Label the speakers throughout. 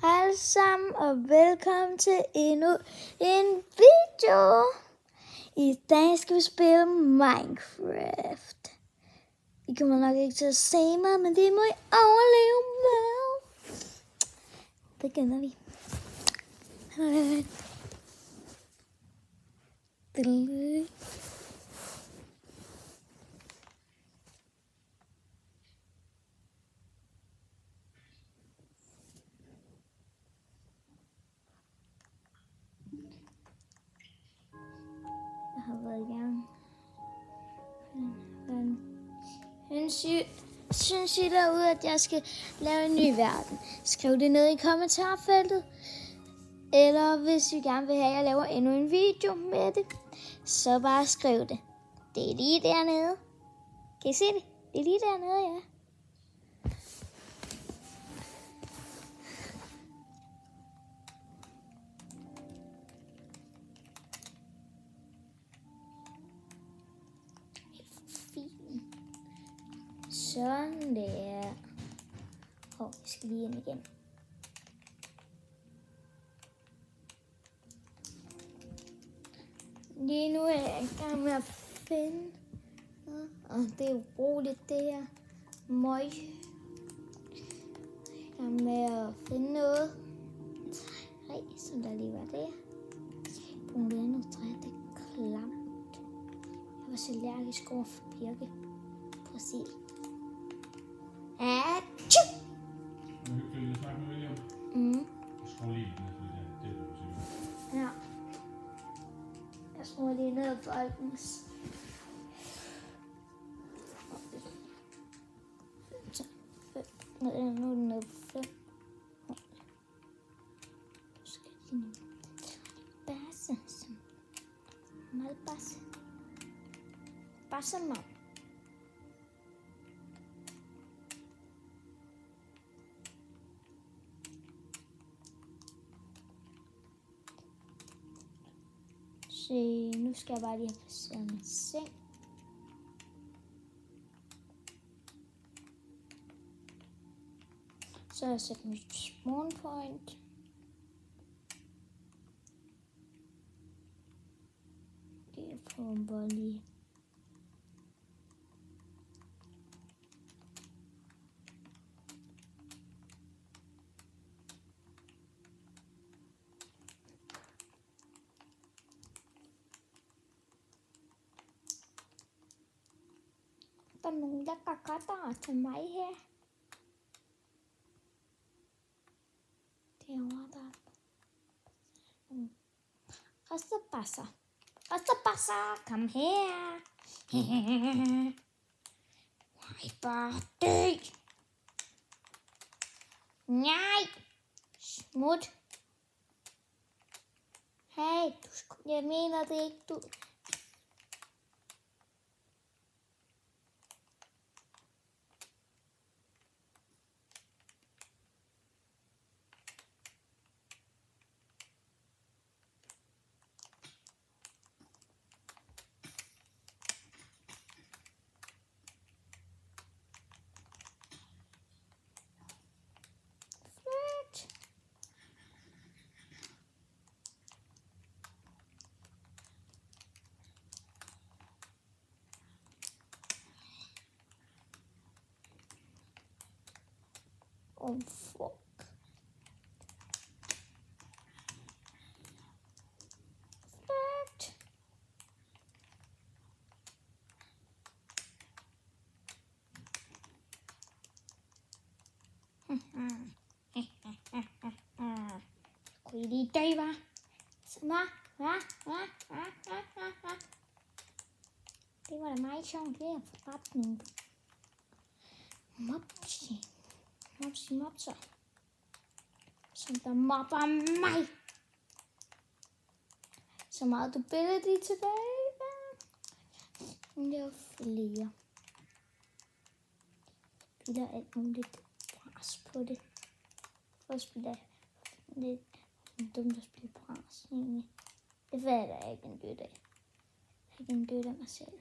Speaker 1: alle sammen, og velkommen til endnu en video. I dag skal vi spille Minecraft. I kommer nok ikke til at se mig, men det må I overleve med. Begynder vi. Jeg har været i gang. Synes I derude, at jeg skal lave en ny verden? Skriv det ned i kommentarfeltet. Eller hvis I gerne vil have, at jeg laver endnu en video med det, så bare skriv det. Det er lige dernede. Kan I se det? Det er lige dernede, ja. Sådan der. Jeg skal lige ind igen. Lige nu er jeg i gang med at finde. Og det er uroligt det her. Møg. Jeg er i gang med at finde noget. Træ, som der lige var der. Brug det andet træ, det er klamt. Jeg var så allergisk over for birke. Prøv at se. Atju!
Speaker 2: Vil du snakke med William? Skru lige ned for det du siger.
Speaker 1: Ja. Jeg skruer lige ned for folkens. Nu er den nede på 5. Du skal lige basse. Mal basse. Basse mal. Se, nu skal jeg bare lige have placeret min seng. Så har jeg sat mit spawn point. Det får bare lige. Der er nogle lækre godter til mig her. Derovre der. Røstebasser. Røstebasser, kom her. Nej, bare dø. Nej. Smut. Hey, jeg mener det ikke, du. Oh, fuck. Fuck. Kunne I lige dø, hva'? Det var da meget sjovt ved at få dræbt nogle mopser, som der mobber mig. Så meget du billeder de tilbage. Der er flere. Spiller alt muligt bras på det. For spiller lidt dumt at spille bras egentlig. Det fatter jeg ikke en død af. Jeg er ikke en død af mig selv.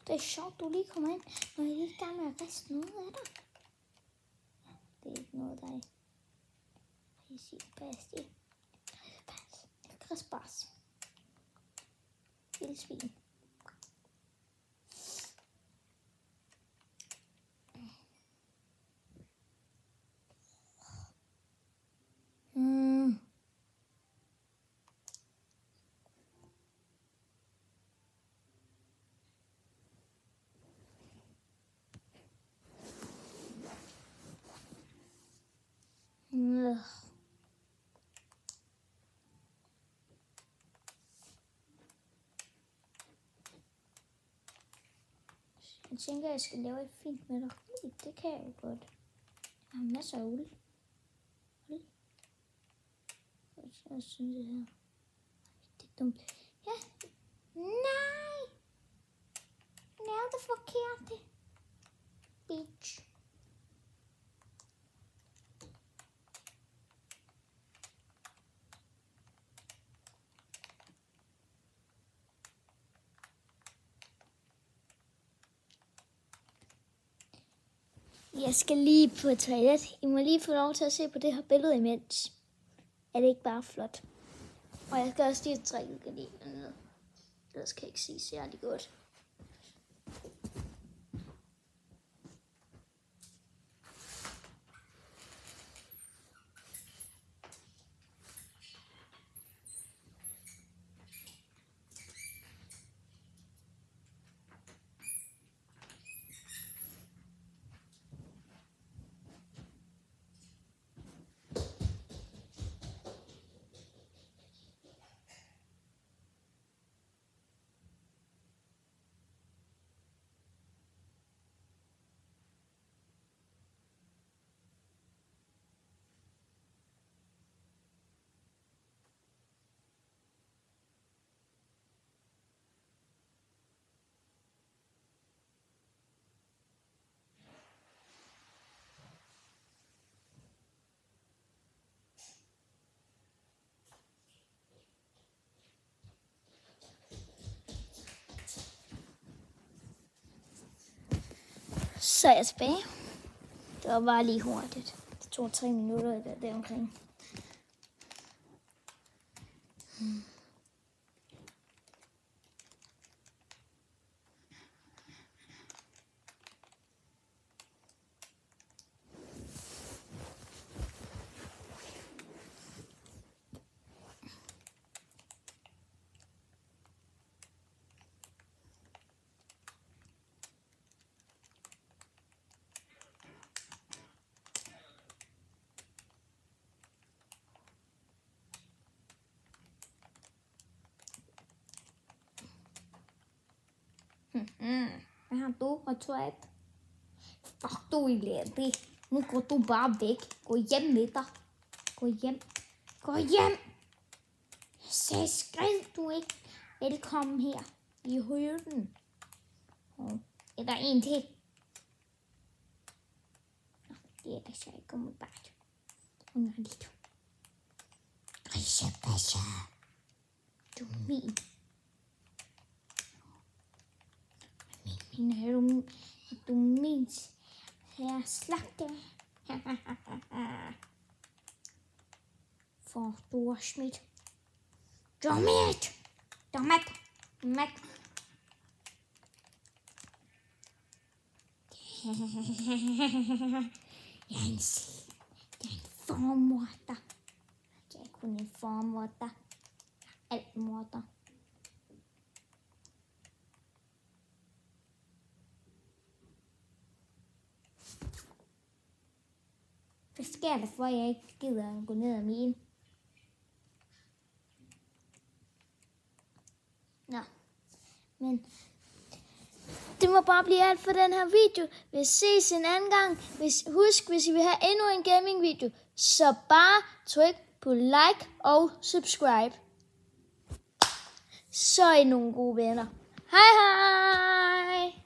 Speaker 1: det er sjovt, du lige kommer ind, når jeg er lige i gang med at riste noget af dig. Det er ikke noget, der er præcis Basti. Græsbars. Lille svin. Jeg tænker, jeg skal lave et fint maleri. Det kan jeg jo godt. Jeg har masser af uld. Så synes jeg her. Det er dumt. Ja. Nej! Lavede det forkerte. Bitch. Jeg skal lige på toilet. I må lige få lov til at se på det her billede imens. Er det ikke bare flot? Og jeg skal også lige trække gardinerne ned. Ellers kan jeg ikke se særlig godt. Så er jeg tilbage. Det var bare lige hurtigt. Det tog 3 minutter der omkring. Hvad har du og Twat? Fuck, du er elendig. Nu går du bare væk. Gå hjem med dig. Gå hjem. Gå hjem. Så skriv du ikke. Velkommen her i hytten. Er der en til? Det er der så ikke umiddelbart. Hun er lige du. Risabasha. Du er min. Du mindes her slagte. For du har smidt. Dummet. Jeg er en formorder. Jeg er kun en formorder. Alt morder. Hvad sker der for, at jeg ikke gider at gå ned ad mine? Nå, men det må bare blive alt for den her video. Vi ses en anden gang. Husk, hvis I vil have endnu en gaming video, så bare tryk på like og subscribe. Så er I nogle gode venner. Hej hej!